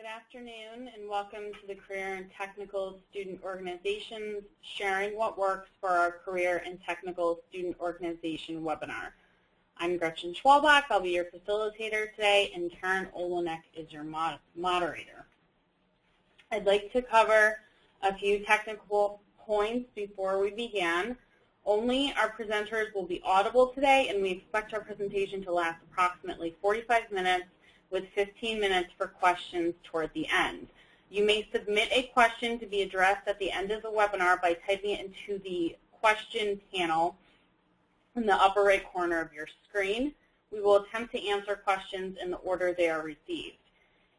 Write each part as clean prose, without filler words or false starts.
Good afternoon and welcome to the Career and Technical Student Organizations Sharing What Works for Our Career and Technical Student Organization webinar. I'm Gretchen Schwalbach. I'll be your facilitator today, and Karen Olenek is your moderator. I'd like to cover a few technical points before we begin. Only our presenters will be audible today, and we expect our presentation to last approximately 45 minutes with 15 minutes for questions toward the end. You may submit a question to be addressed at the end of the webinar by typing it into the question panel in the upper right corner of your screen. We will attempt to answer questions in the order they are received.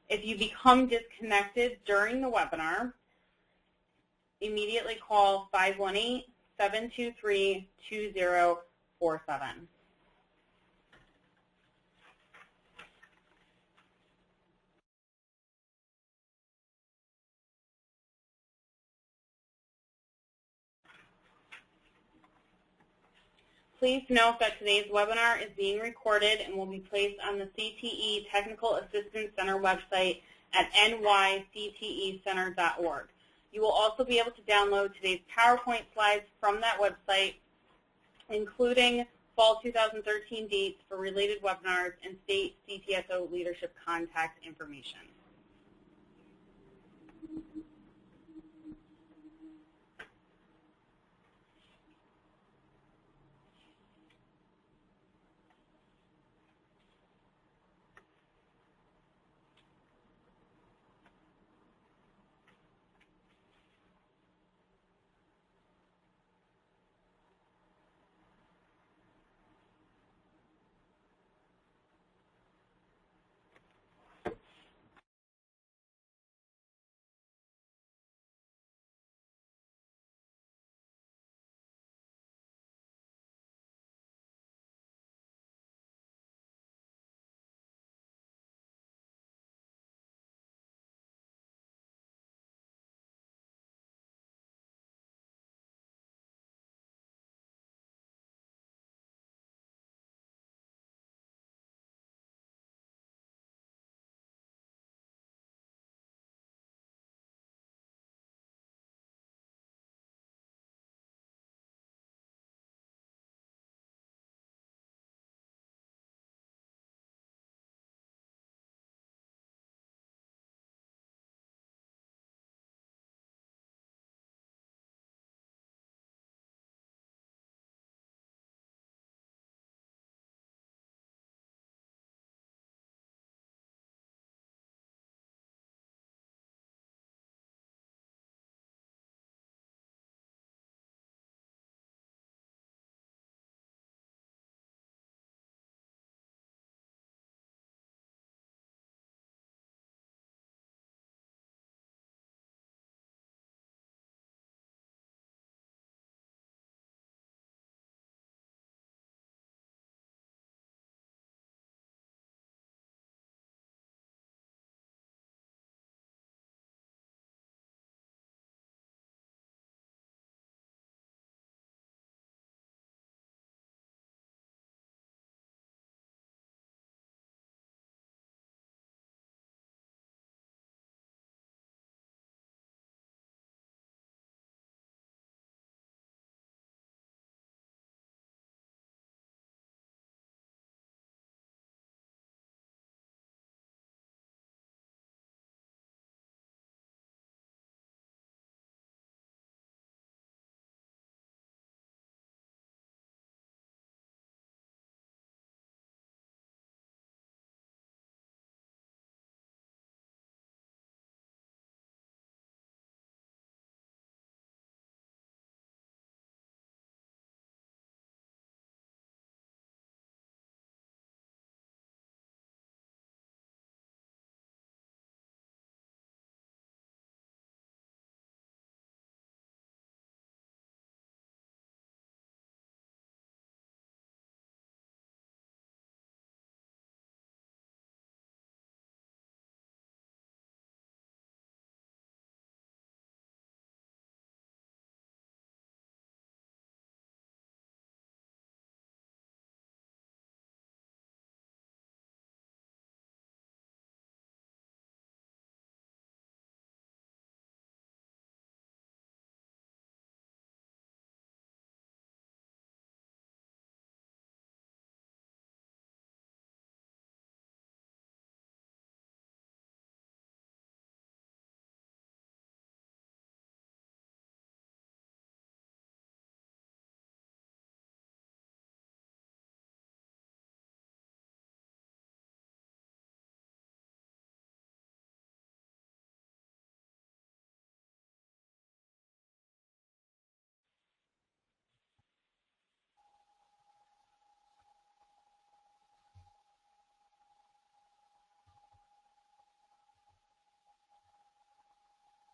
If you become disconnected during the webinar, immediately call 518-723-2047. Please note that today's webinar is being recorded and will be placed on the CTE Technical Assistance Center website at nysctecenter.org. You will also be able to download today's PowerPoint slides from that website, including fall 2013 dates for related webinars and state CTSO leadership contact information.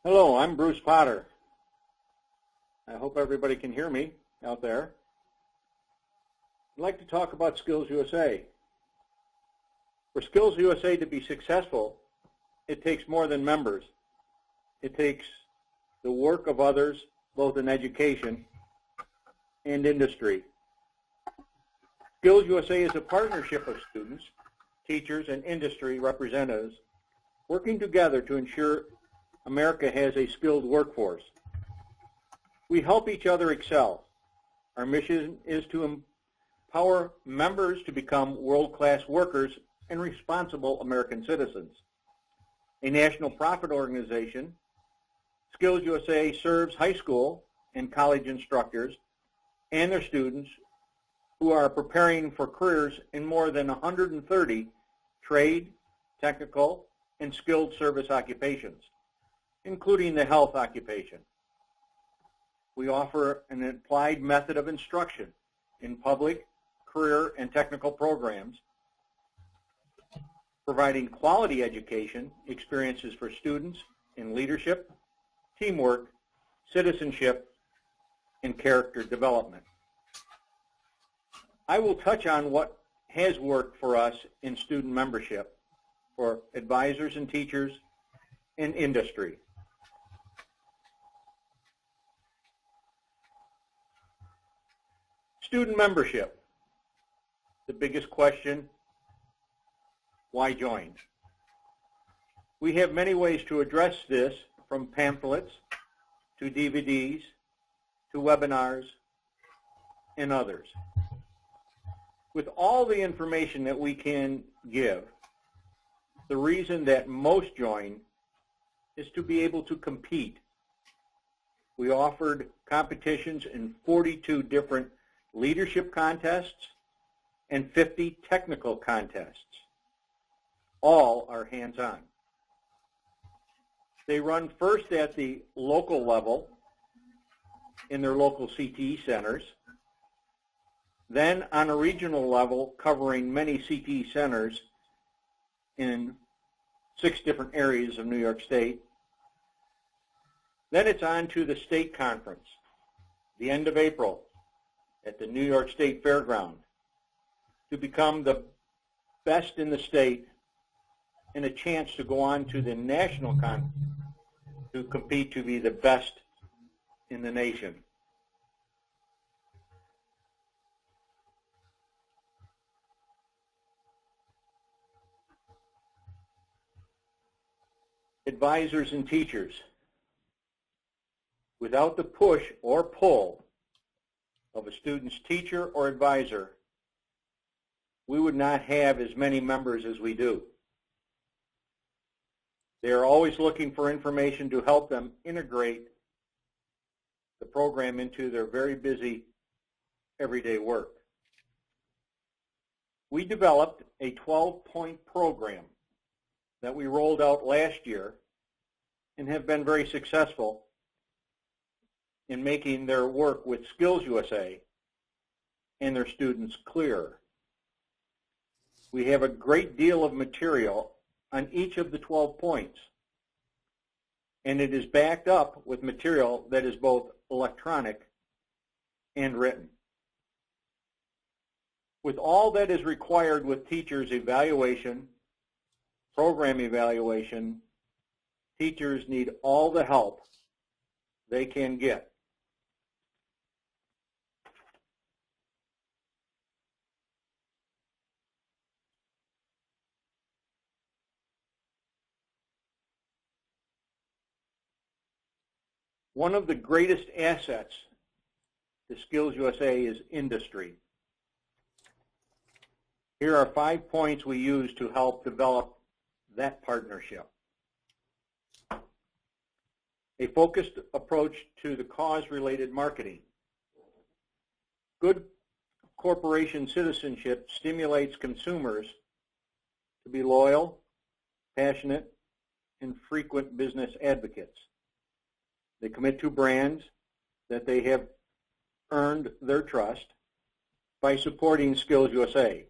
Hello, I'm Bruce Potter. I hope everybody can hear me out there. I'd like to talk about Skills USA. For Skills USA to be successful, it takes more than members. It takes the work of others, both in education and industry. Skills USA is a partnership of students, teachers, and industry representatives working together to ensure America has a skilled workforce. We help each other excel. Our mission is to empower members to become world-class workers and responsible American citizens. A national profit organization, Skills USA serves high school and college instructors and their students who are preparing for careers in more than 130 trade, technical, and skilled service occupations, including the health occupation. We offer an applied method of instruction in public, career, and technical programs, providing quality education experiences for students in leadership, teamwork, citizenship, and character development. I will touch on what has worked for us in student membership for advisors and teachers in industry. Student membership. The biggest question, why join? We have many ways to address this, from pamphlets to DVDs to webinars and others. With all the information that we can give, the reason that most join is to be able to compete. We offered competitions in 42 different leadership contests and 50 technical contests. All are hands-on. They run first at the local level in their local CTE centers, then on a regional level covering many CTE centers in 6 different areas of New York State. Then it's on to the state conference, the end of April, at the New York State Fairground, to become the best in the state and a chance to go on to the national conference to compete to be the best in the nation. Advisors and teachers. Without the push or pull of a student's teacher or advisor, we would not have as many members as we do. They are always looking for information to help them integrate the program into their very busy everyday work. We developed a 12-point program that we rolled out last year and have been very successful in making their work with Skills USA and their students clearer. We have a great deal of material on each of the 12 points, and it is backed up with material that is both electronic and written. With all that is required with teachers' evaluation, program evaluation, teachers need all the help they can get. One of the greatest assets to Skills USA is industry. Here are 5 points we use to help develop that partnership. A focused approach to the cause-related marketing. Good corporation citizenship stimulates consumers to be loyal, passionate, and frequent business advocates. They commit to brands that they have earned their trust by supporting Skills USA.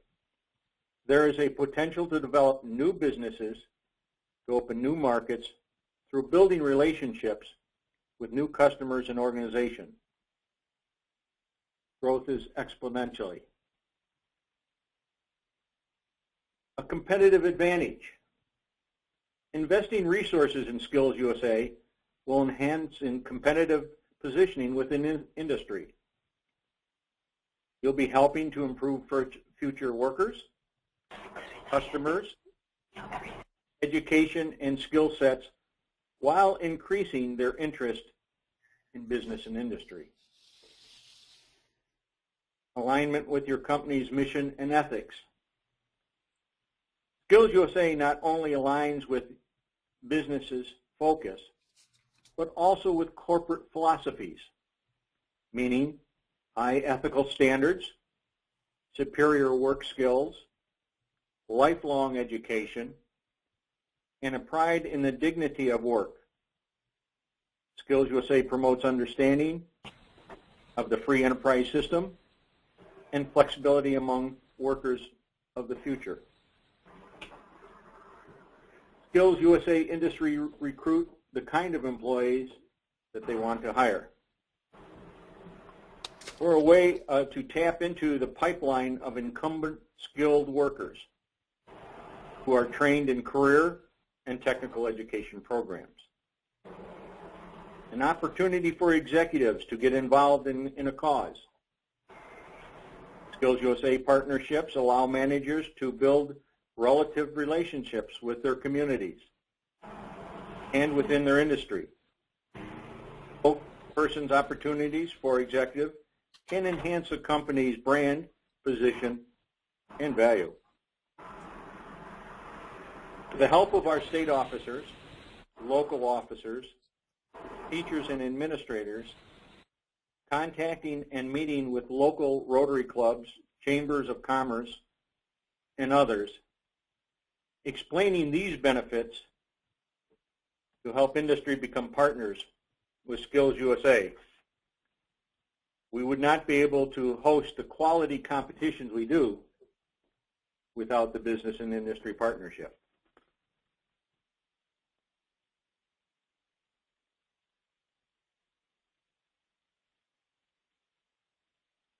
There is a potential to develop new businesses, to open new markets through building relationships with new customers and organizations. Growth is exponentially. A competitive advantage. Investing resources in Skills USA will enhance in competitive positioning within industry. You'll be helping to improve future workers, customers, education, and skill sets while increasing their interest in business and industry. Alignment with your company's mission and ethics. Skills USA not only aligns with businesses' focus, but also with corporate philosophies, meaning high ethical standards, superior work skills, lifelong education, and a pride in the dignity of work. Skills USA promotes understanding of the free enterprise system and flexibility among workers of the future. Skills USA industry recruit the kind of employees that they want to hire. We're a way to tap into the pipeline of incumbent skilled workers who are trained in career and technical education programs. An opportunity for executives to get involved in a cause. Skills USA partnerships allow managers to build relative relationships with their communities and within their industry. Both persons' opportunities for executive can enhance a company's brand, position, and value. With the help of our state officers, local officers, teachers and administrators, contacting and meeting with local Rotary clubs, chambers of commerce, and others, explaining these benefits to help industry become partners with Skills USA. We would not be able to host the quality competitions we do without the business and industry partnership.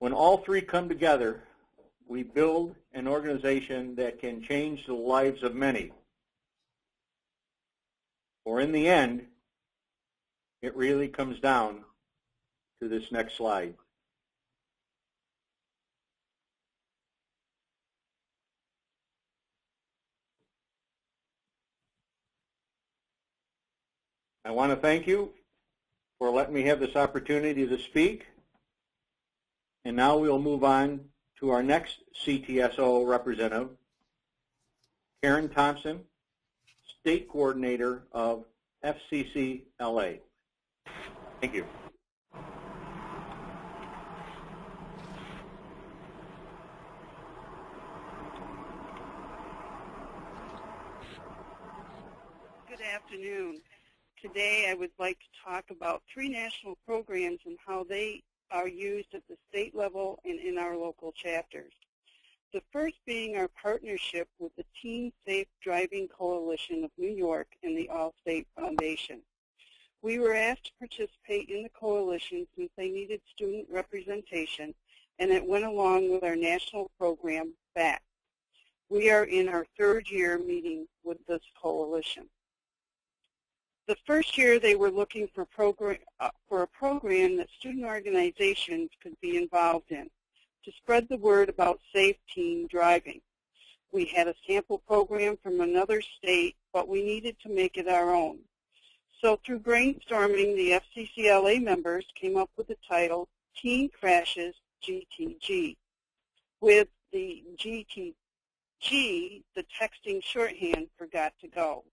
When all three come together, we build an organization that can change the lives of many. For in the end, it really comes down to this next slide. I want to thank you for letting me have this opportunity to speak. And now we'll move on to our next CTSO representative, Karen Thompson, State Coordinator of FCCLA. Thank you. Good afternoon. Today I would like to talk about 3 national programs and how they are used at the state level and in our local chapters. The first being our partnership with the Teen Safe Driving Coalition of New York and the Allstate Foundation. We were asked to participate in the coalition since they needed student representation, and it went along with our national program, BACK. We are in our 3rd year meeting with this coalition. The first year they were looking for a program that student organizations could be involved in to spread the word about safe teen driving. We had a sample program from another state, but we needed to make it our own. So through brainstorming, the FCCLA members came up with the title Teen Crashes GTG. With the GTG, the texting shorthand for got to go.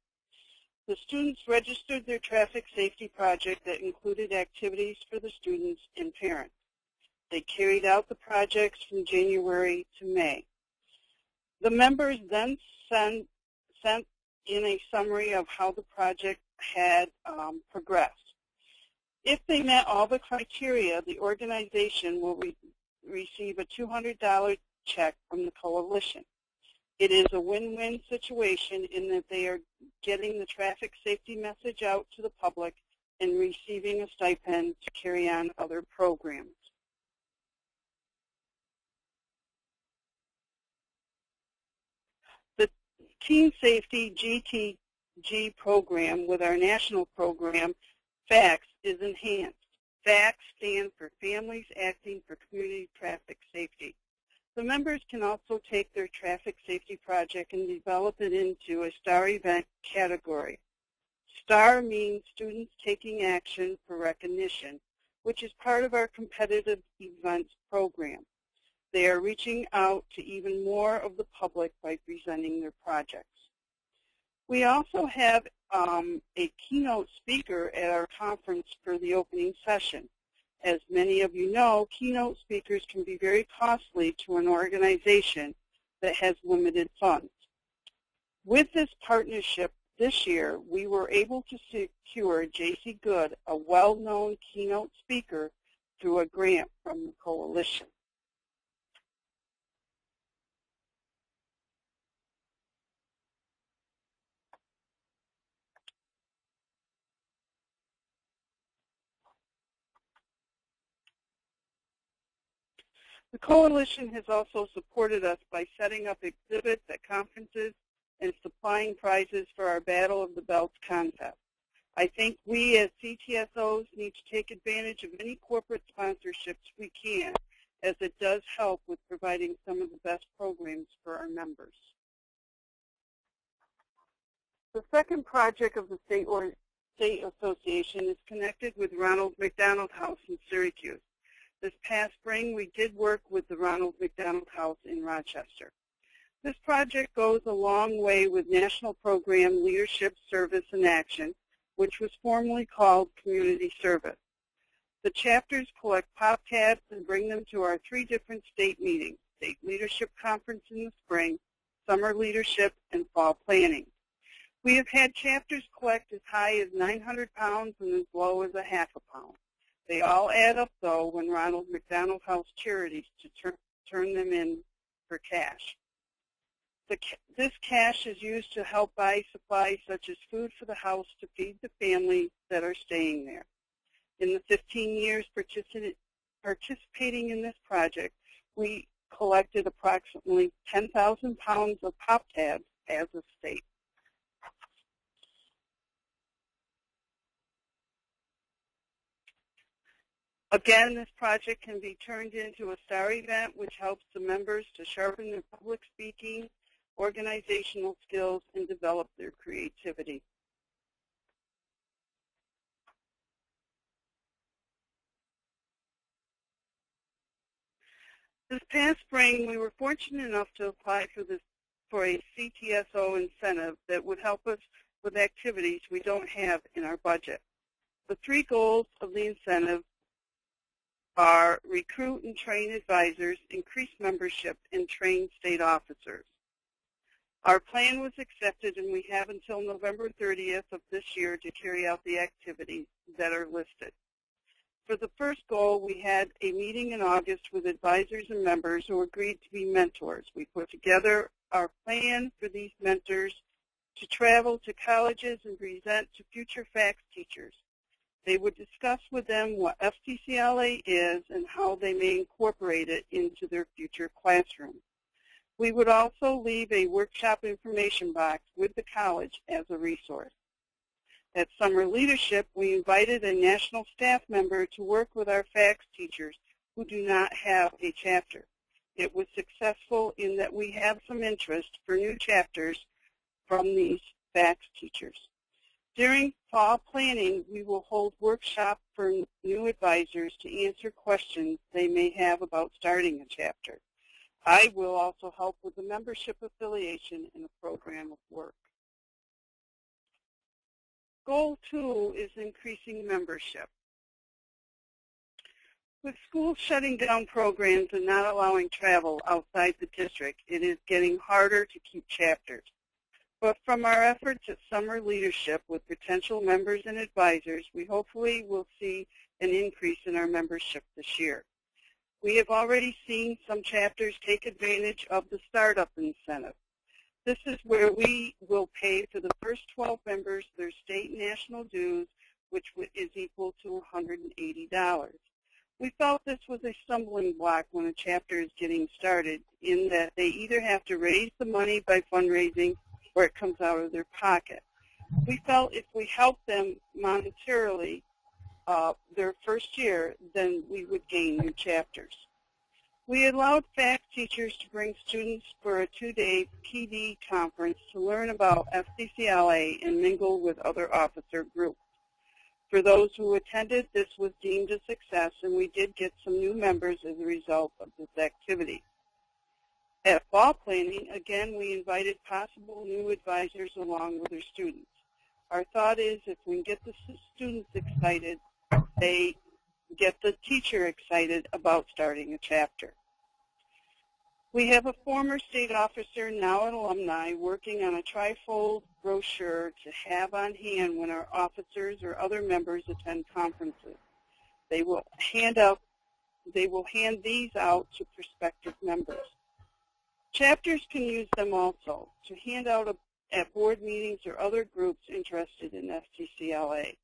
The students registered their traffic safety project that included activities for the students and parents. They carried out the projects from January to May. The members then sent in a summary of how the project had progressed. If they met all the criteria, the organization will receive a $200 check from the coalition. It is a win-win situation in that they are getting the traffic safety message out to the public, and receiving a stipend to carry on other programs. The Teen Safety GTG program with our national program, FACTS, is enhanced. FACTS stands for Families Acting for Community Traffic Safety. The members can also take their traffic safety project and develop it into a STAR event category. STAR means students taking action for recognition, which is part of our competitive events program. They are reaching out to even more of the public by presenting their projects. We also have a keynote speaker at our conference for the opening session. As many of you know, keynote speakers can be very costly to an organization that has limited funds. With this partnership this year, we were able to secure Jacy Good, a well-known keynote speaker, through a grant from the coalition. The coalition has also supported us by setting up exhibits at conferences and supplying prizes for our Battle of the Belts contest. I think we as CTSOs need to take advantage of any corporate sponsorships we can, as it does help with providing some of the best programs for our members. The second project of the State Association is connected with Ronald McDonald House in Syracuse. This past spring, we did work with the Ronald McDonald House in Rochester. This project goes a long way with National Program Leadership, Service, and Action, which was formerly called Community Service. The chapters collect pop tabs and bring them to our 3 different state meetings: State Leadership Conference in the spring, Summer Leadership, and Fall Planning. We have had chapters collect as high as 900 pounds and as low as a half a pound. They all add up, though, when Ronald McDonald House charities to turn them in for cash. This cash is used to help buy supplies such as food for the house to feed the families that are staying there. In the 15 years participating in this project, we collected approximately 10,000 pounds of pop tabs as a state. Again, this project can be turned into a STAR event, which helps the members to sharpen their public speaking, organizational skills, and develop their creativity. This past spring, we were fortunate enough to apply for a CTSO incentive that would help us with activities we don't have in our budget. The 3 goals of the incentive are recruit and train advisors, increase membership, and train state officers. Our plan was accepted, and we have until November 30th of this year to carry out the activities that are listed. For the first goal, we had a meeting in August with advisors and members who agreed to be mentors. We put together our plan for these mentors to travel to colleges and present to future FACTS teachers. They would discuss with them what FCCLA is and how they may incorporate it into their future classroom. We would also leave a workshop information box with the college as a resource. At Summer Leadership, we invited a national staff member to work with our FACTS teachers who do not have a chapter. It was successful in that we have some interest for new chapters from these FACTS teachers. During fall planning, we will hold workshops for new advisors to answer questions they may have about starting a chapter. I will also help with the membership affiliation in the program of work. Goal 2 is increasing membership. With schools shutting down programs and not allowing travel outside the district, it is getting harder to keep chapters. But from our efforts at Summer Leadership with potential members and advisors, we hopefully will see an increase in our membership this year. We have already seen some chapters take advantage of the startup incentive. This is where we will pay for the first 12 members their state and national dues, which is equal to $180. We felt this was a stumbling block when a chapter is getting started, in that they either have to raise the money by fundraising or it comes out of their pocket. We felt if we helped them monetarily their first year, then we would gain new chapters. We allowed FACT teachers to bring students for a 2-day PD conference to learn about FCCLA and mingle with other officer groups. For those who attended, this was deemed a success, and we did get some new members as a result of this activity. At fall planning, again, we invited possible new advisors along with their students. Our thought is if we get the students excited, they get the teacher excited about starting a chapter. We have a former state officer, now an alumni, working on a trifold brochure to have on hand when our officers or other members attend conferences. They will hand these out to prospective members. Chapters can use them also to hand out at board meetings or other groups interested in FCCLA.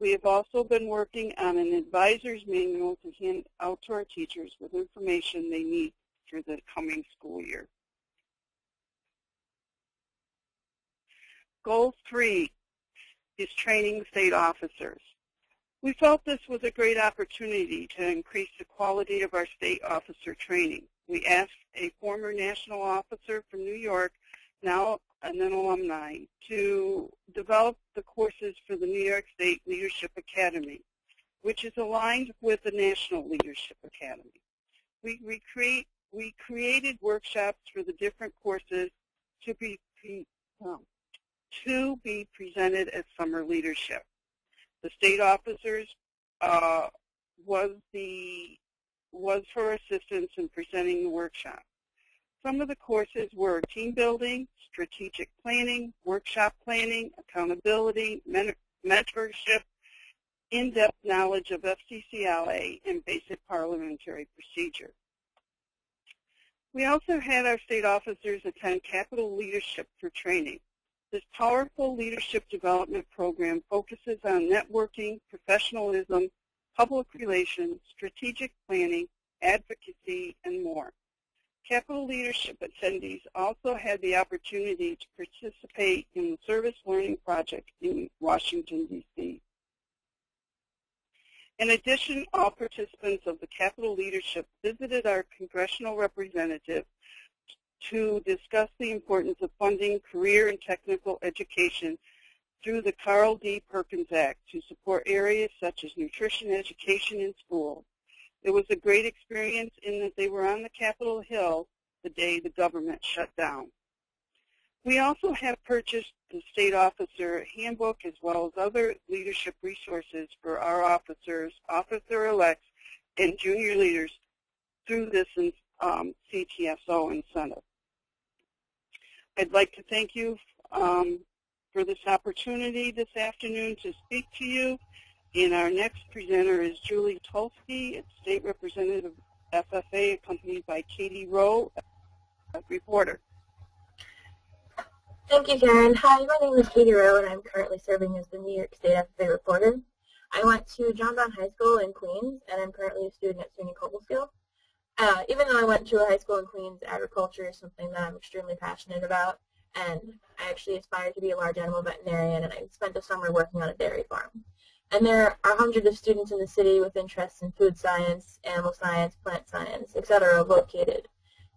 We have also been working on an advisor's manual to hand out to our teachers with information they need for the coming school year. Goal 3 is training state officers. We felt this was a great opportunity to increase the quality of our state officer training. We asked a former national officer from New York, now an alumni, to develop the courses for the New York State Leadership Academy, which is aligned with the National Leadership Academy. We created workshops for the different courses to be presented as summer leadership. The state officers was for assistance in presenting the workshop. Some of the courses were team building, strategic planning, workshop planning, accountability, mentorship, in-depth knowledge of FCCLA, and basic parliamentary procedure. We also had our state officers attend Capital Leadership for Training. This powerful leadership development program focuses on networking, professionalism, public relations, strategic planning, advocacy, and more. Capital Leadership attendees also had the opportunity to participate in the Service Learning Project in Washington, D.C. In addition, all participants of the Capital Leadership visited our congressional representative to discuss the importance of funding career and technical education through the Carl D. Perkins Act to support areas such as nutrition education in schools. It was a great experience in that they were on the Capitol Hill the day the government shut down. We also have purchased the state officer handbook as well as other leadership resources for our officers, officer-elects, and junior leaders through this CTSO incentive. I'd like to thank you for this opportunity this afternoon to speak to you. And our next presenter is Julie Tulsky, State Representative FFA, accompanied by Katie Rowe, a reporter. Thank you, Karen. Hi, my name is Katie Rowe, and I'm currently serving as the New York State FFA reporter. I went to John Brown High School in Queens, and I'm currently a student at SUNY Cobblestone. Even though I went to a high school in Queens, agriculture is something that I'm extremely passionate about, and I actually aspire to be a large animal veterinarian, and I spent the summer working on a dairy farm. And there are hundreds of students in the city with interests in food science, animal science, plant science, etc. located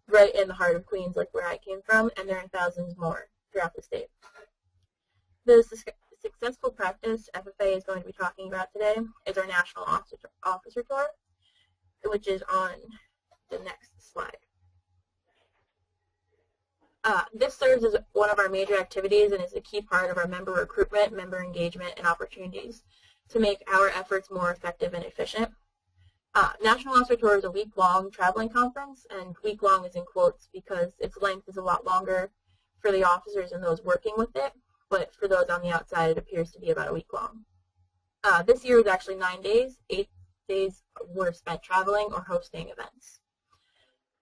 right in the heart of Queens, like where I came from, and there are thousands more throughout the state. The successful practice FFA is going to be talking about today is our National Officer Tour, which is on the next slide. This serves as one of our major activities and is a key part of our member recruitment, member engagement, and opportunities to make our efforts more effective and efficient. National Officer Tour is a week-long traveling conference, and week-long is in quotes because its length is a lot longer for the officers and those working with it, but for those on the outside, it appears to be about a week long. This year was actually 9 days. 8 days were spent traveling or hosting events.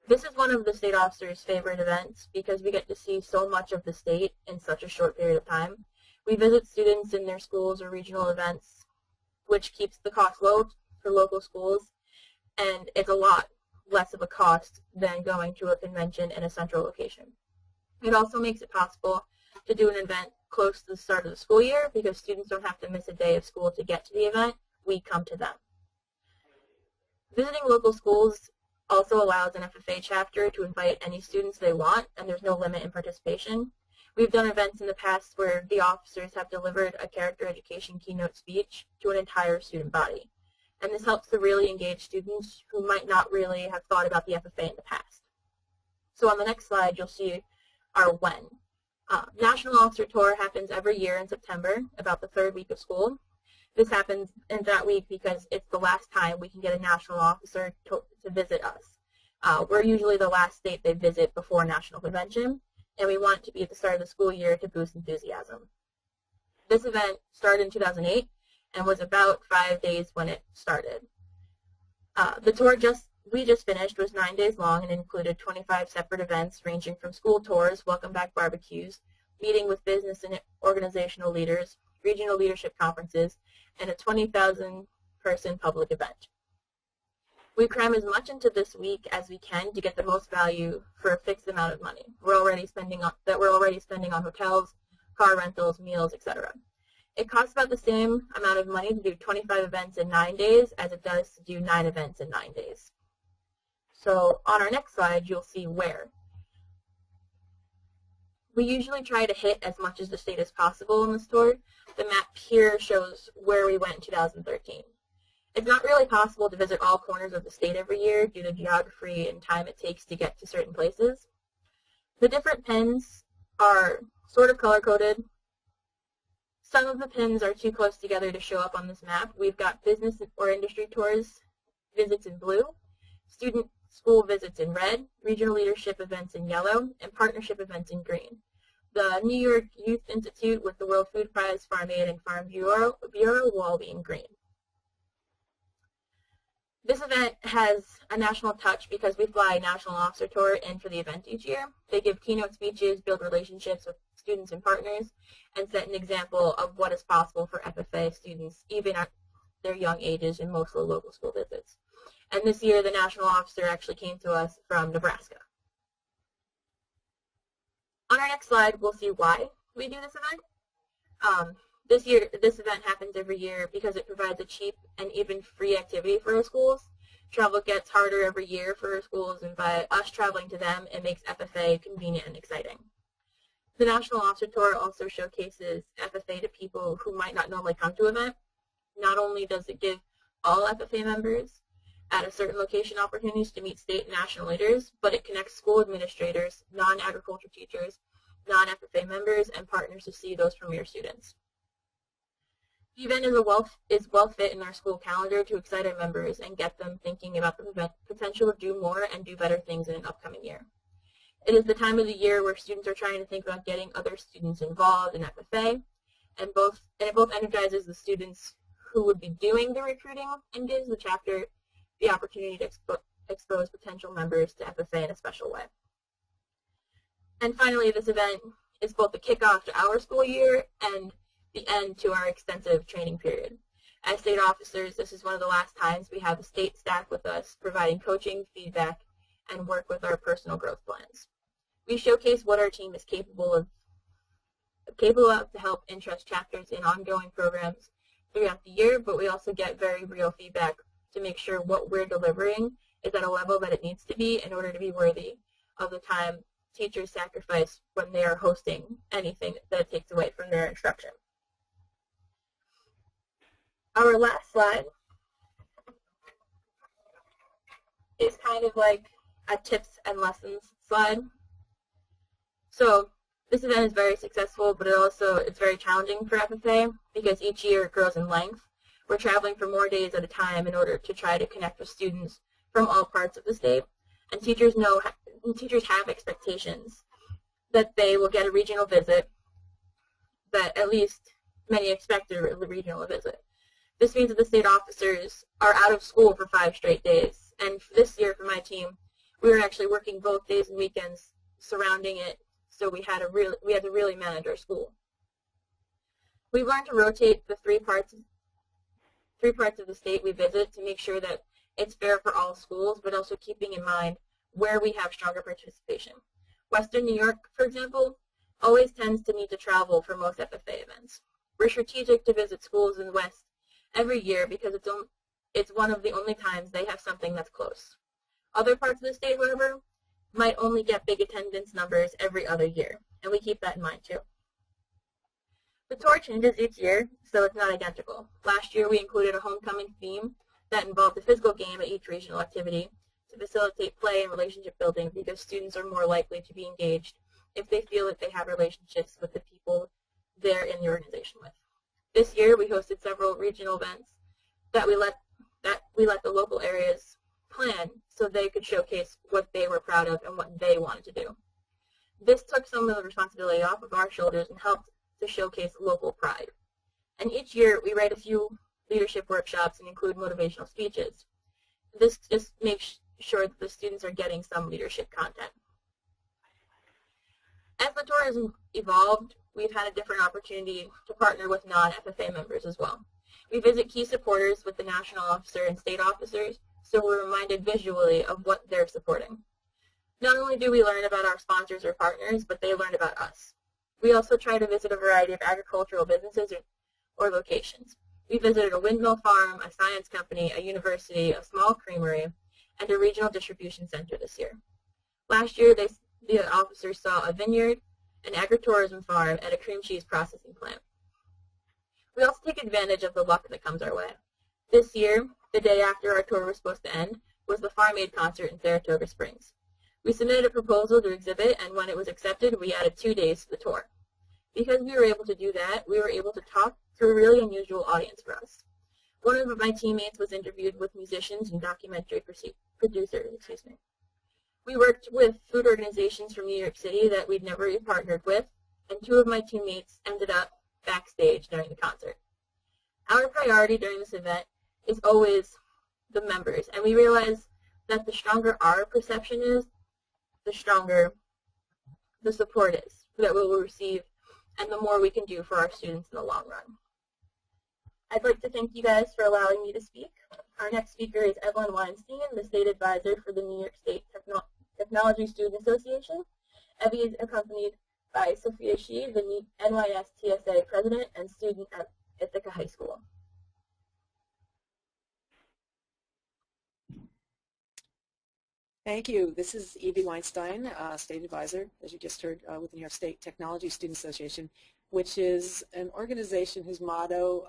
This is one of the state officers' favorite events because we get to see so much of the state in such a short period of time. We visit students in their schools or regional events, which keeps the cost low for local schools, and it's a lot less of a cost than going to a convention in a central location. It also makes it possible to do an event close to the start of the school year because students don't have to miss a day of school to get to the event. We come to them. Visiting local schools also allows an FFA chapter to invite any students they want, and there's no limit in participation. We've done events in the past where the officers have delivered a character education keynote speech to an entire student body. And this helps to really engage students who might not really have thought about the FFA in the past. So on the next slide, you'll see our when. National Officer Tour happens every year in September, about the third week of school. This happens in that week because it's the last time we can get a national officer to visit us. We're usually the last state they visit before National Convention, and we want it to be at the start of the school year to boost enthusiasm. This event started in 2008 and was about 5 days when it started. The tour we just finished was 9 days long and included 25 separate events ranging from school tours, welcome back barbecues, meeting with business and organizational leaders, regional leadership conferences, and a 20,000 person public event. We cram as much into this week as we can to get the most value for a fixed amount of money we're already spending on hotels, car rentals, meals, etc. It costs about the same amount of money to do 25 events in 9 days as it does to do 9 events in 9 days. So on our next slide, you'll see where. We usually try to hit as much as the state as possible in this tour. The map here shows where we went in 2013. It's not really possible to visit all corners of the state every year due to geography and time it takes to get to certain places. The different pins are sort of color-coded. Some of the pins are too close together to show up on this map. We've got business or industry tours visits in blue, student school visits in red, regional leadership events in yellow, and partnership events in green. The New York Youth Institute with the World Food Prize, Farm Aid, and Farm Bureau will all be in green. This event has a national touch because we fly a National Officer Tour in for the event each year. They give keynote speeches, build relationships with students and partners, and set an example of what is possible for FFA students, even at their young ages in most of the local school visits. And this year, the national officer actually came to us from Nebraska. On our next slide, we'll see why we do this event. This event happens every year because it provides a cheap and even free activity for our schools. Travel gets harder every year for our schools, and by us traveling to them, it makes FFA convenient and exciting. The National Officer Tour also showcases FFA to people who might not normally come to an event. Not only does it give all FFA members at a certain location opportunities to meet state and national leaders, but it connects school administrators, non-agriculture teachers, non-FFA members, and partners to see those premier students. The event is well fit in our school calendar to excite our members and get them thinking about the potential to do more and do better things in an upcoming year. It is the time of the year where students are trying to think about getting other students involved in FFA, and it both energizes the students who would be doing the recruiting and gives the chapter the opportunity to expose potential members to FFA in a special way. And finally, this event is both the kickoff to our school year and the end to our extensive training period. As state officers, this is one of the last times we have the state staff with us providing coaching, feedback, and work with our personal growth plans. We showcase what our team is capable of to help interest chapters in ongoing programs throughout the year, but we also get very real feedback to make sure what we're delivering is at a level that it needs to be in order to be worthy of the time teachers sacrifice when they are hosting anything that it takes away from their instruction. Our last slide is kind of like a tips and lessons slide. So this event is very successful, but it's very challenging for FFA because each year it grows in length. We're traveling for more days at a time in order to try to connect with students from all parts of the state. And teachers have expectations that they will get a regional visit, that at least many expect a regional visit. This means that the state officers are out of school for 5 straight days. And this year for my team, we were actually working both days and weekends surrounding it, so we had to really manage our school. We learned to rotate the three parts of the state we visit to make sure that it's fair for all schools, but also keeping in mind where we have stronger participation. Western New York, for example, always tends to need to travel for most FFA events. We're strategic to visit schools in the West every year because it's one of the only times they have something that's close. Other parts of the state, however, might only get big attendance numbers every other year, and we keep that in mind too. The tour changes each year, so it's not identical. Last year we included a homecoming theme that involved a physical game at each regional activity to facilitate play and relationship building because students are more likely to be engaged if they feel that they have relationships with the people they're in the organization with. This year we hosted several regional events that we let the local areas plan so they could showcase what they were proud of and what they wanted to do. This took some of the responsibility off of our shoulders and helped to showcase local pride. And each year we write a few leadership workshops and include motivational speeches. This just makes sure that the students are getting some leadership content. As the tour has evolved, we've had a different opportunity to partner with non-FFA members as well. We visit key supporters with the national officer and state officers, so we're reminded visually of what they're supporting. Not only do we learn about our sponsors or partners, but they learn about us. We also try to visit a variety of agricultural businesses or locations. We visited a windmill farm, a science company, a university, a small creamery, and a regional distribution center this year. Last year, the officers saw a vineyard, an agritourism farm, and a cream cheese processing plant. We also take advantage of the luck that comes our way. This year, the day after our tour was supposed to end, was the Farm Aid concert in Saratoga Springs. We submitted a proposal to exhibit, and when it was accepted, we added 2 days to the tour. Because we were able to do that, we were able to talk to a really unusual audience for us. One of my teammates was interviewed with musicians and documentary producers. We worked with food organizations from New York City that we'd never partnered with, and 2 of my teammates ended up backstage during the concert. Our priority during this event is always the members, and we realize that the stronger our perception is, the stronger the support is that we will receive and the more we can do for our students in the long run. I'd like to thank you guys for allowing me to speak. Our next speaker is Evelyn Weinstein, the State Advisor for the New York State Technology Student Association. Evie is accompanied by Sophia Shi, the NYS TSA President and student at Ithaca High School. Thank you. This is Evie Weinstein, State Advisor, as you just heard, with the New York State Technology Student Association, which is an organization whose motto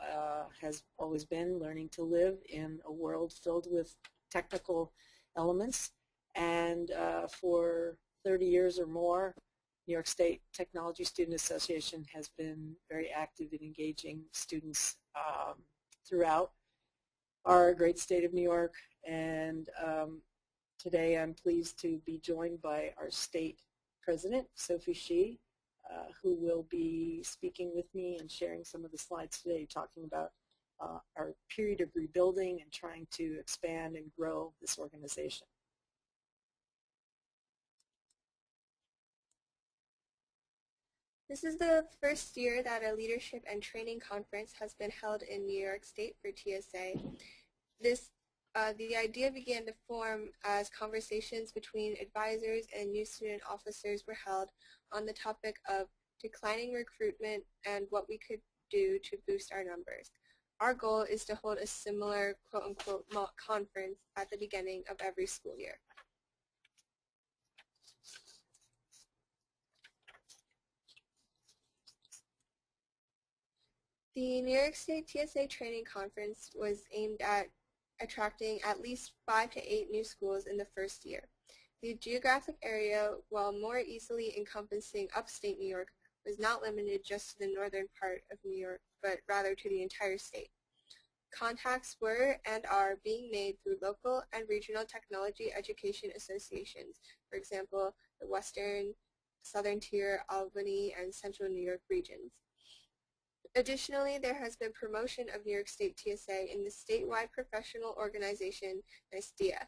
has always been learning to live in a world filled with technical elements. And for 30 years or more, New York State Technology Student Association has been very active in engaging students throughout our great state of New York. And today I'm pleased to be joined by our state president, Sophie Shi, who will be speaking with me and sharing some of the slides today, talking about our period of rebuilding and trying to expand and grow this organization. This is the first year that a leadership and training conference has been held in New York State for TSA. The idea began to form as conversations between advisors and new student officers were held on the topic of declining recruitment and what we could do to boost our numbers. Our goal is to hold a similar quote-unquote mock conference at the beginning of every school year. The New York State TSA Training Conference was aimed at attracting at least 5 to 8 new schools in the first year. The geographic area, while more easily encompassing upstate New York, was not limited just to the northern part of New York, but rather to the entire state. Contacts were and are being made through local and regional technology education associations, for example, the Western, Southern Tier, Albany, and Central New York regions. Additionally, there has been promotion of New York State TSA in the statewide professional organization, NYSDIA.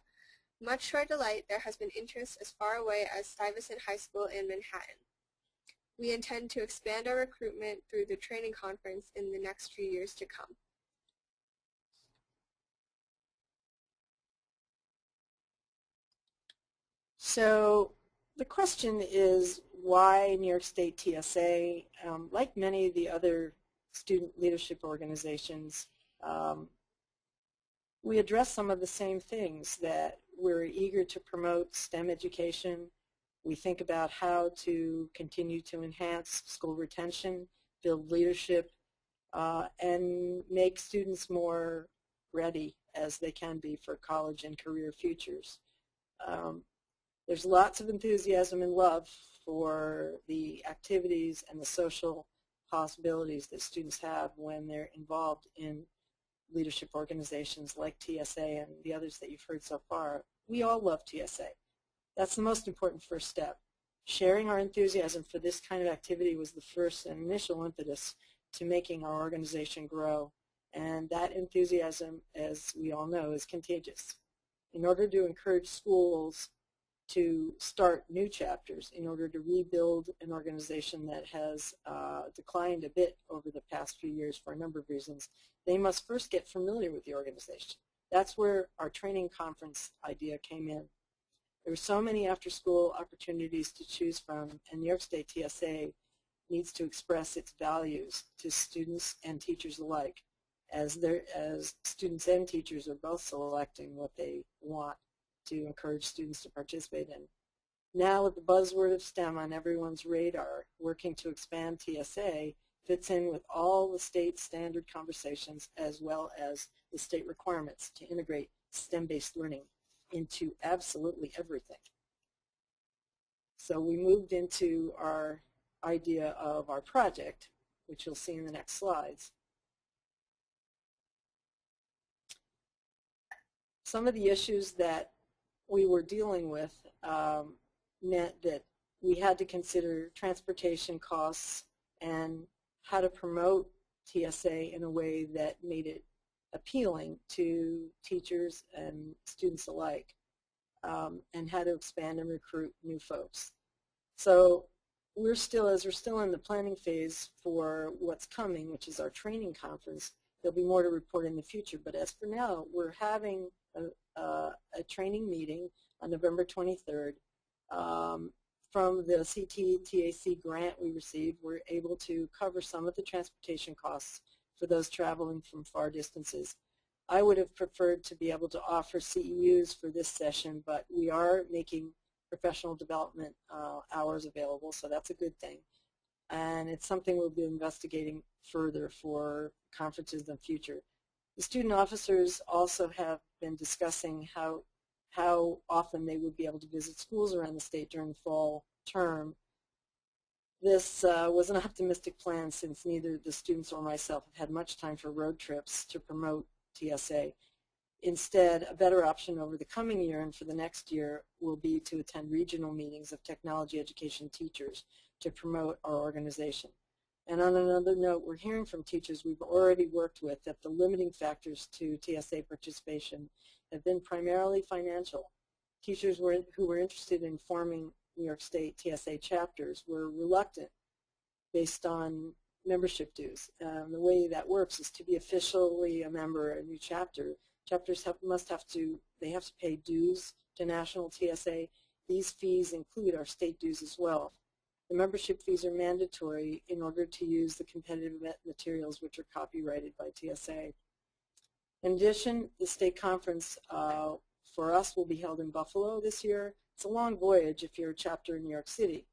Much to our delight, there has been interest as far away as Stuyvesant High School in Manhattan. We intend to expand our recruitment through the training conference in the next few years to come. So the question is, why New York State TSA? Like many of the other student leadership organizations, we address some of the same things, that we're eager to promote STEM education. We think about how to continue to enhance school retention, build leadership, and make students more ready as they can be for college and career futures. There's lots of enthusiasm and love for the activities and the social possibilities that students have when they're involved in leadership organizations like TSA and the others that you've heard so far. We all love TSA. That's the most important first step. Sharing our enthusiasm for this kind of activity was the first and initial impetus to making our organization grow. And that enthusiasm, as we all know, is contagious. In order to encourage schools to start new chapters, in order to rebuild an organization that has declined a bit over the past few years for a number of reasons, they must first get familiar with the organization. That's where our training conference idea came in. There are so many after-school opportunities to choose from, and New York State TSA needs to express its values to students and teachers alike, as students and teachers are both selecting what they want to encourage students to participate in. Now, with the buzzword of STEM on everyone's radar, working to expand TSA fits in with all the state standard conversations as well as the state requirements to integrate STEM-based learning into absolutely everything. So we moved into our idea of our project, which you'll see in the next slides. Some of the issues that we were dealing with meant that we had to consider transportation costs and how to promote TSA in a way that made it appealing to teachers and students alike, and how to expand and recruit new folks. So as we're still in the planning phase for what's coming, which is our training conference. There'll be more to report in the future, but as for now, we're having a training meeting on November 23rd. From the CTSO grant we received, we're able to cover some of the transportation costs for those traveling from far distances. I would have preferred to be able to offer CEUs for this session, but we are making professional development hours available, so that's a good thing. And it's something we'll be investigating further for conferences in the future. The student officers also have been discussing how often they would be able to visit schools around the state during the fall term. This was an optimistic plan since neither the students or myself have had much time for road trips to promote TSA. Instead, a better option over the coming year and for the next year will be to attend regional meetings of technology education teachers to promote our organization. And on another note, we're hearing from teachers we've already worked with that the limiting factors to TSA participation have been primarily financial. Teachers who were interested in forming New York State TSA chapters were reluctant based on membership dues. The way that works is to be officially a member of a new chapter. Chapters have to pay dues to national TSA. These fees include our state dues as well. The membership fees are mandatory in order to use the competitive materials which are copyrighted by TSA. In addition, the state conference for us will be held in Buffalo this year. It's a long voyage if you're a chapter in New York City.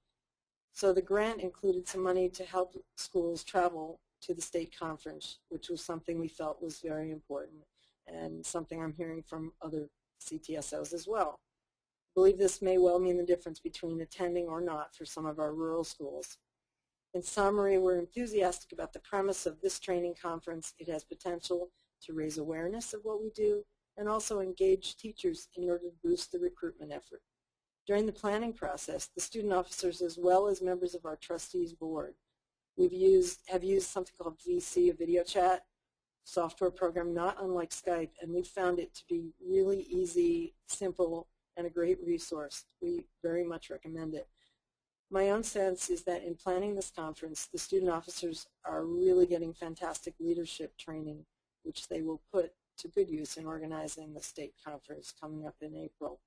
So the grant included some money to help schools travel to the state conference, which was something we felt was very important and something I'm hearing from other CTSOs as well. I believe this may well mean the difference between attending or not for some of our rural schools. In summary, we're enthusiastic about the premise of this training conference. It has potential to raise awareness of what we do and also engage teachers in order to boost the recruitment effort. During the planning process, the student officers as well as members of our trustees board have used something called VC, a video chat software program not unlike Skype, and we found it to be really easy, simple, and a great resource. We very much recommend it. My own sense is that in planning this conference, the student officers are really getting fantastic leadership training, which they will put to good use in organizing the state conference coming up in April.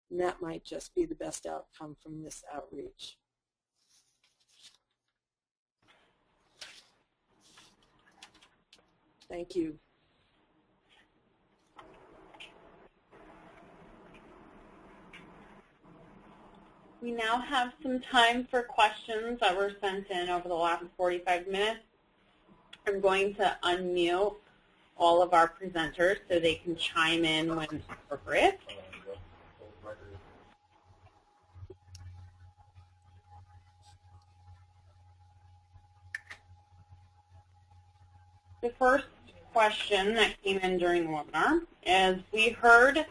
And that might just be the best outcome from this outreach. Thank you. We now have some time for questions that were sent in over the last 45 minutes. I'm going to unmute all of our presenters so they can chime in when appropriate. The first question that came in during the webinar is, we heard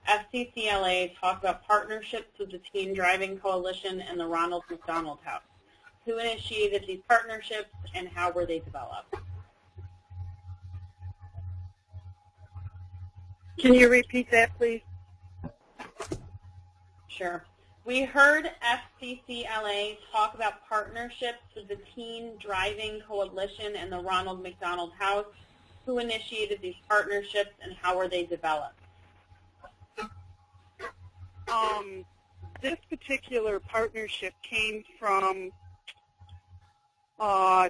FCCLA talk about partnerships with the Teen Driving Coalition and the Ronald McDonald House. Who initiated these partnerships and how were they developed? Can you repeat that, please? Sure. We heard FCCLA talk about partnerships with the Teen Driving Coalition and the Ronald McDonald House. Who initiated these partnerships and how were they developed? This particular partnership came from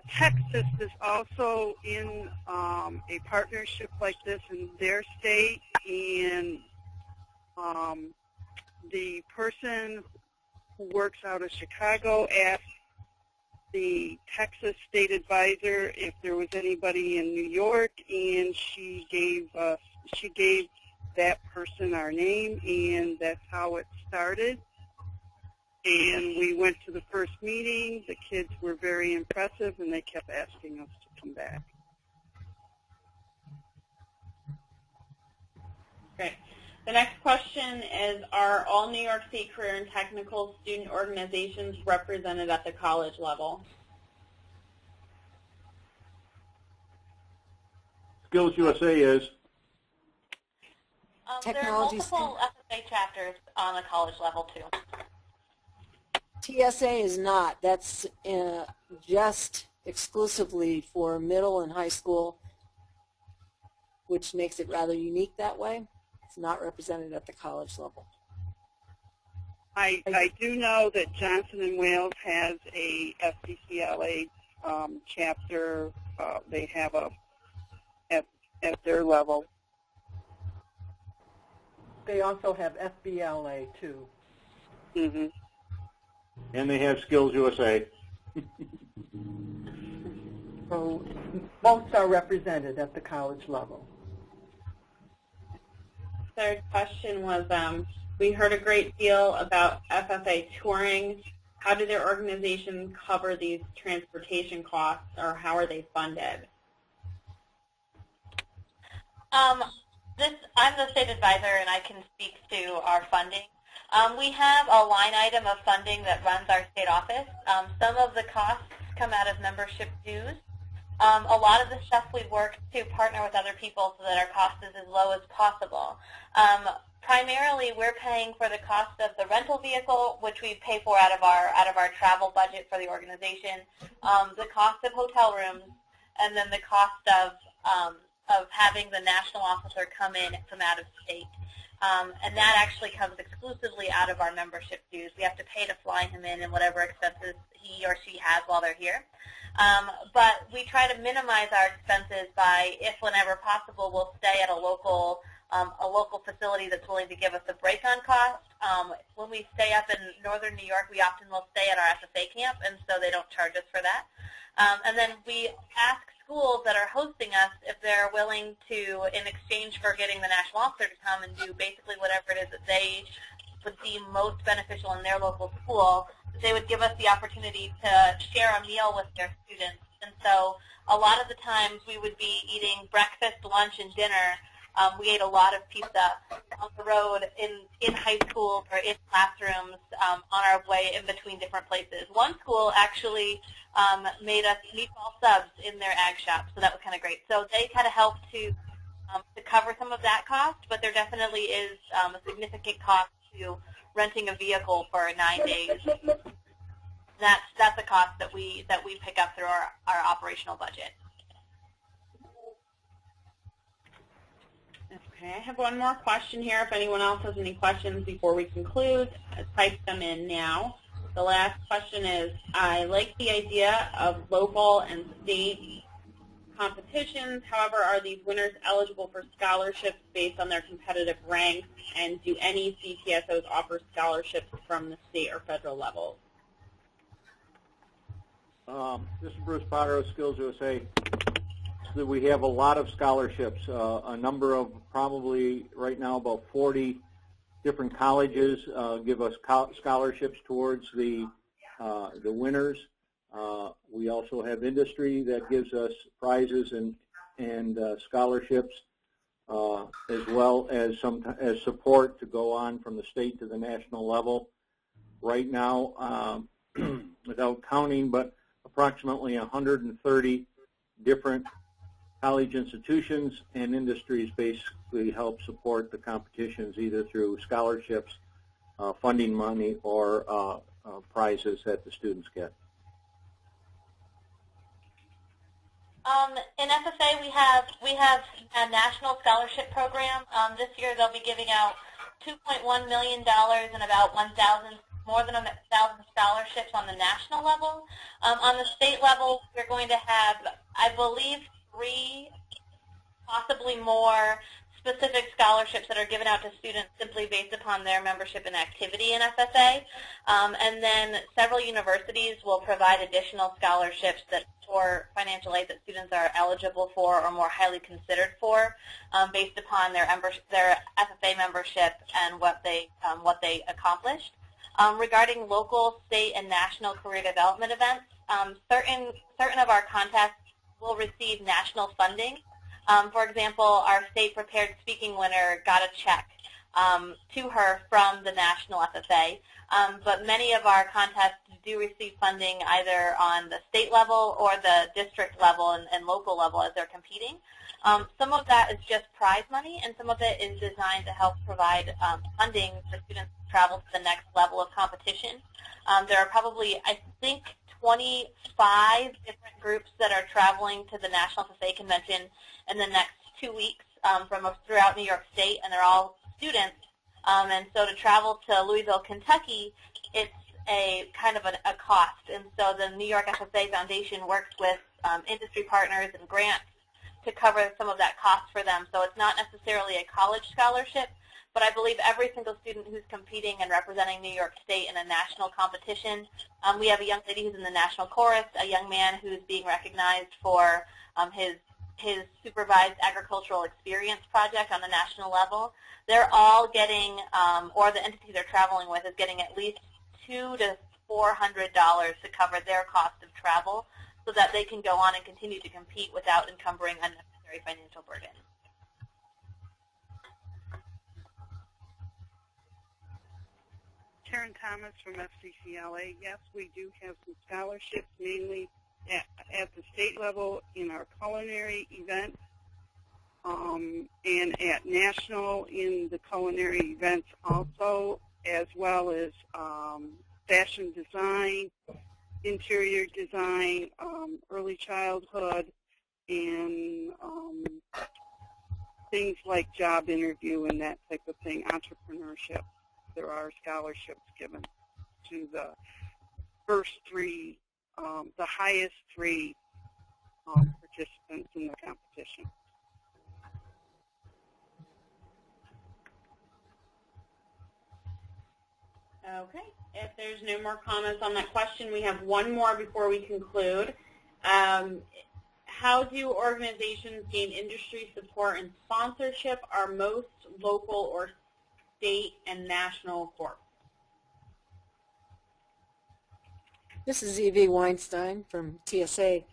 Texas is also in a partnership like this in their state, and the person who works out of Chicago asked the Texas state advisor if there was anybody in New York, and she gave that person our name, and that's how it started. And we went to the first meeting. The kids were very impressive, and they kept asking us to come back. Great. The next question is, are all New York State career and technical student organizations represented at the college level? Skills USA is. There are multiple FFA chapters on the college level, too. TSA is not. That's just exclusively for middle and high school, which makes it rather unique that way. It's not represented at the college level. I do know that Johnson & Wales has a FCCLA chapter. They have a at their level. They also have FBLA too. Mm-hmm. And they have Skills USA. So most are represented at the college level. Third question was, we heard a great deal about FFA touring. How do their organizations cover these transportation costs, or how are they funded? I'm the state advisor, and I can speak to our funding. We have a line item of funding that runs our state office. Some of the costs come out of membership dues. A lot of the stuff we work to partner with other people so that our cost is as low as possible. Primarily, we're paying for the cost of the rental vehicle, which we pay for out of our travel budget for the organization, the cost of hotel rooms, and then the cost of having the national officer come in from out of state. And that actually comes exclusively out of our membership dues. We have to pay to fly him in and whatever expenses he or she has while they're here. But we try to minimize our expenses by, if whenever possible, we'll stay at a local facility that's willing to give us a break on cost. When we stay up in northern New York, we often will stay at our FFA camp, and so they don't charge us for that. And then we ask schools that are hosting us if they're willing to, in exchange for getting the national officer to come and do basically whatever it is that they would deem most beneficial in their local school, they would give us the opportunity to share a meal with their students. And so a lot of the times we would be eating breakfast, lunch, and dinner. We ate a lot of pizza on the road in high schools or in classrooms on our way in between different places. One school actually made us meatball subs in their ag shop, so that was kind of great. So they kind of helped to cover some of that cost, but there definitely is a significant cost to renting a vehicle for 9 days. That's a cost that we pick up through our operational budget. Okay, I have one more question here. If anyone else has any questions before we conclude, type them in now. The last question is, I like the idea of local and state competitions. However, are these winners eligible for scholarships based on their competitive ranks? And do any CTSOs offer scholarships from the state or federal levels? This is Bruce Potter of Skills USA. So we have a lot of scholarships, a number of probably right now about 40 different colleges give us scholarships towards the winners. We also have industry that gives us prizes and scholarships, as well as as support to go on from the state to the national level. Right now, without counting, but approximately 130 different college institutions and industries basically help support the competitions either through scholarships, funding money, or prizes that the students get. In FFA, we have a national scholarship program. This year, they'll be giving out $2.1 million and about more than 1,000 scholarships on the national level. On the state level, we're going to have, I believe, 3, possibly more specific scholarships that are given out to students simply based upon their membership and activity in FFA. And then several universities will provide additional scholarships for financial aid that students are eligible for or more highly considered for based upon their FFA membership and what they accomplished. Regarding local, state, and national career development events, certain of our contests will receive national funding. For example, our state prepared speaking winner got a check to her from the national FFA, but many of our contests do receive funding either on the state level or the district level and local level as they're competing. Some of that is just prize money, and some of it is designed to help provide funding for students to travel to the next level of competition. There are probably, I think, 25 different groups that are traveling to the National FFA Convention in the next 2 weeks from throughout New York State, and they're all students. And so to travel to Louisville, Kentucky, it's a kind of a cost. And so the New York FFA Foundation works with industry partners and grants to cover some of that cost for them. So it's not necessarily a college scholarship, but I believe every single student who's competing and representing New York State in a national competition, we have a young lady who's in the national chorus, a young man who's being recognized for his supervised agricultural experience project on the national level. They're all getting, or the entity they're traveling with is getting at least $200 to $400 to cover their cost of travel so that they can go on and continue to compete without encumbering unnecessary financial burden. Karen Thomas from FCCLA. Yes, we do have some scholarships, mainly at the state level in our culinary events, and at national in the culinary events also, as well as fashion design, interior design, early childhood, and things like job interview and that type of thing, entrepreneurship. There are scholarships given to the first 3, the highest 3 participants in the competition. Okay. If there's no more comments on that question, we have one more before we conclude. How do organizations gain industry support and sponsorship? Are most local or state and national corps? This is E.V. Weinstein from TSA.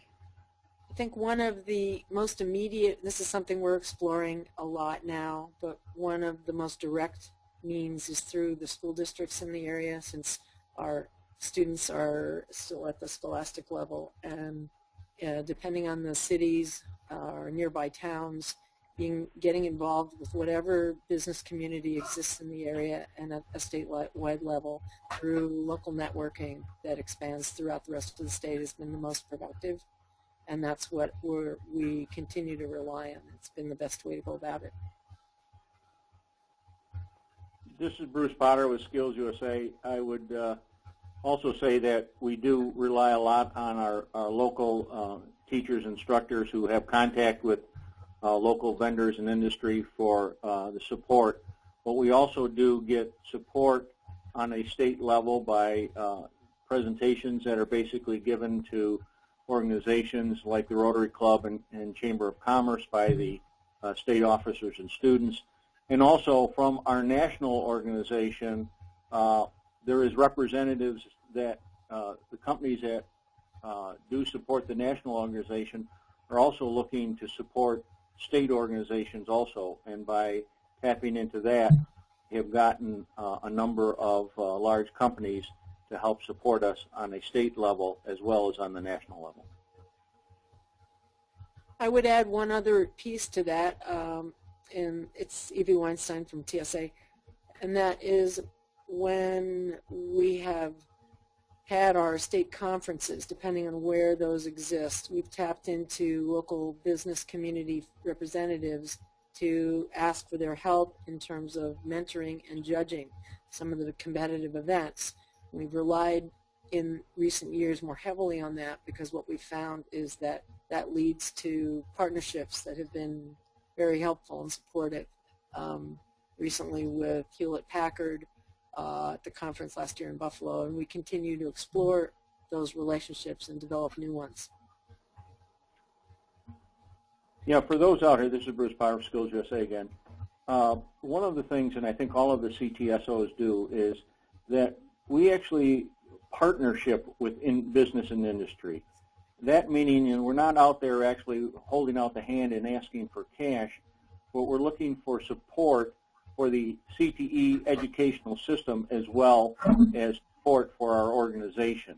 I think one of the most immediate, this is something we're exploring a lot now, but one of the most direct means is through the school districts in the area, since our students are still at the scholastic level, and depending on the cities or nearby towns, getting involved with whatever business community exists in the area and at a statewide level through local networking that expands throughout the rest of the state has been the most productive, and that's what we continue to rely on. It's been the best way to go about it. This is Bruce Potter with Skills USA. I would also say that we do rely a lot on our local teachers, instructors who have contact with local vendors and industry for the support. But we also do get support on a state level by presentations that are basically given to organizations like the Rotary Club and Chamber of Commerce by the state officers and students. And also from our national organization, there is representatives that the companies that do support the national organization are also looking to support state organizations also. And by tapping into that, we have gotten a number of large companies to help support us on a state level as well as on the national level. I would add one other piece to that, and it's Evie Weinstein from TSA, and that is when we have had our state conferences, depending on where those exist, we've tapped into local business community representatives to ask for their help in terms of mentoring and judging some of the competitive events. We've relied in recent years more heavily on that because what we've found is that that leads to partnerships that have been very helpful and supportive. Recently with Hewlett-Packard at the conference last year in Buffalo, and we continue to explore those relationships and develop new ones. Yeah, for those out here, this is Bruce Power, Skills USA again. One of the things, and I think all of the CTSOs do, is that we actually partnership within business and industry. That meaning we're not out there actually holding out the hand and asking for cash, but we're looking for support for the CTE educational system as well as support for our organization.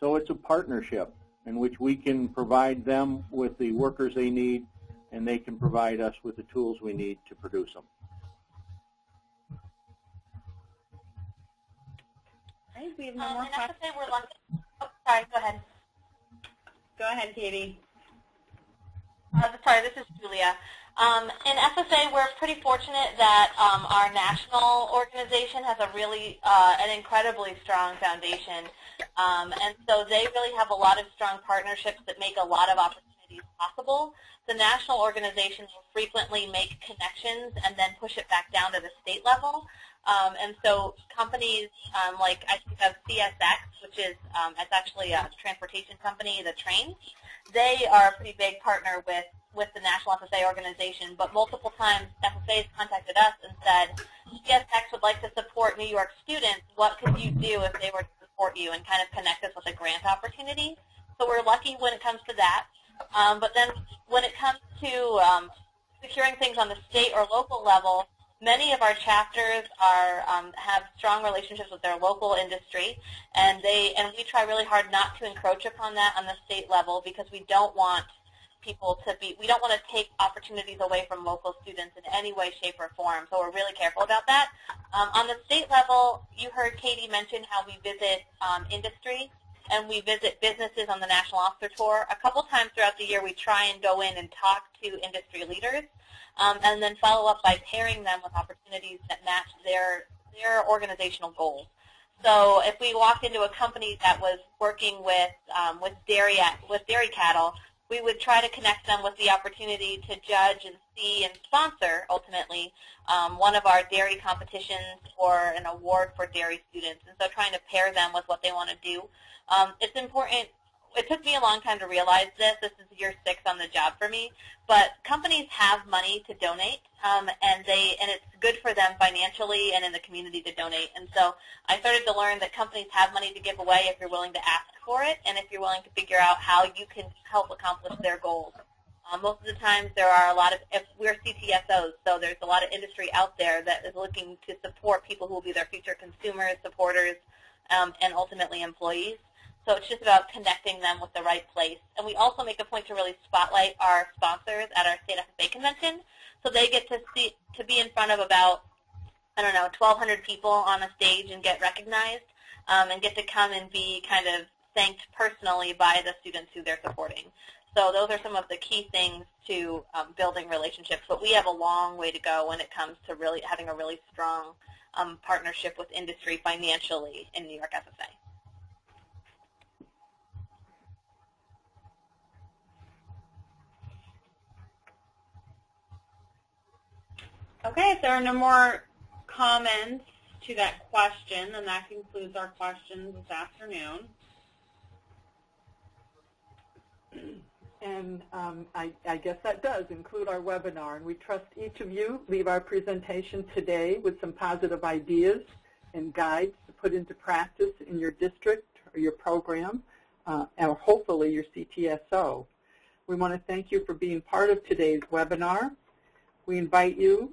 So it's a partnership in which we can provide them with the workers they need, and they can provide us with the tools we need to produce them. All right, we have no more questions. We're lucky. Oh, sorry, go ahead. Go ahead, Katie. Sorry, this is Julia. In FSA, we're pretty fortunate that our national organization has a really, an incredibly strong foundation. And so they really have a lot of strong partnerships that make a lot of opportunities possible. The national organization will frequently make connections and then push it back down to the state level. And so companies like I think of CSX, which is it's actually a transportation company, the trains, they are a pretty big partner with the National FSA organization, but multiple times FSA has contacted us and said, CSX would like to support New York students. What could you do if they were to support you, and kind of connect us with a grant opportunity? So we're lucky when it comes to that. But then when it comes to securing things on the state or local level, many of our chapters are have strong relationships with their local industry, and we try really hard not to encroach upon that on the state level because we don't want people to be, we don't want to take opportunities away from local students in any way, shape, or form. So we're really careful about that. On the state level, you heard Katie mention how we visit industry and we visit businesses on the National Officer Tour. A couple times throughout the year, we try and go in and talk to industry leaders, and then follow up by pairing them with opportunities that match their organizational goals. So if we walked into a company that was working with dairy cattle, we would try to connect them with the opportunity to judge and see and sponsor, ultimately, one of our dairy competitions or an award for dairy students. And so trying to pair them with what they want to do. It's important. It took me a long time to realize this. This is year 6 on the job for me. But companies have money to donate, and it's good for them financially and in the community to donate. And so I started to learn that companies have money to give away if you're willing to ask for it, and if you're willing to figure out how you can help accomplish their goals. Most of the times there are a lot of, if we're CTSOs, so there's a lot of industry out there that is looking to support people who will be their future consumers, supporters, and ultimately employees. So it's just about connecting them with the right place. And we also make a point to really spotlight our sponsors at our state FFA convention, so they get to be in front of about, I don't know, 1,200 people on a stage and get recognized, and get to come and be kind of thanked personally by the students who they're supporting. So those are some of the key things to building relationships. But we have a long way to go when it comes to really having a really strong partnership with industry financially in New York FFA. Okay, if there are no more comments to that question, then that concludes our questions this afternoon. And I guess that does include our webinar. And we trust each of you leave our presentation today with some positive ideas and guides to put into practice in your district or your program, or hopefully your CTSO. We want to thank you for being part of today's webinar. We invite you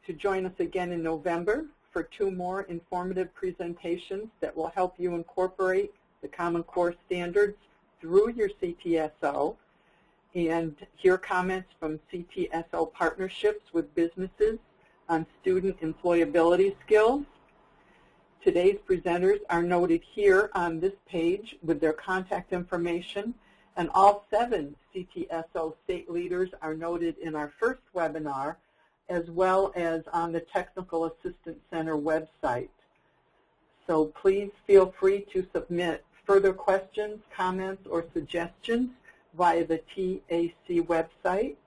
to join us again in November for 2 more informative presentations that will help you incorporate the Common Core standards through your CTSO and hear comments from CTSO partnerships with businesses on student employability skills. Today's presenters are noted here on this page with their contact information, and all 7 CTSO state leaders are noted in our first webinar, as well as on the Technical Assistance Center website. So please feel free to submit further questions, comments, or suggestions via the TAC website.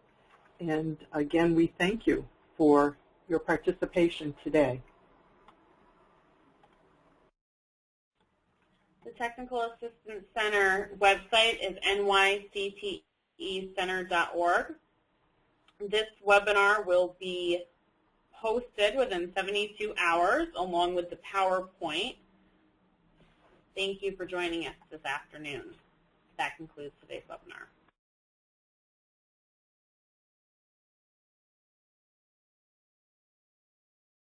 And again, we thank you for your participation today. The Technical Assistance Center website is nyctecenter.org. This webinar will be posted within 72 hours along with the PowerPoint. Thank you for joining us this afternoon. That concludes today's webinar.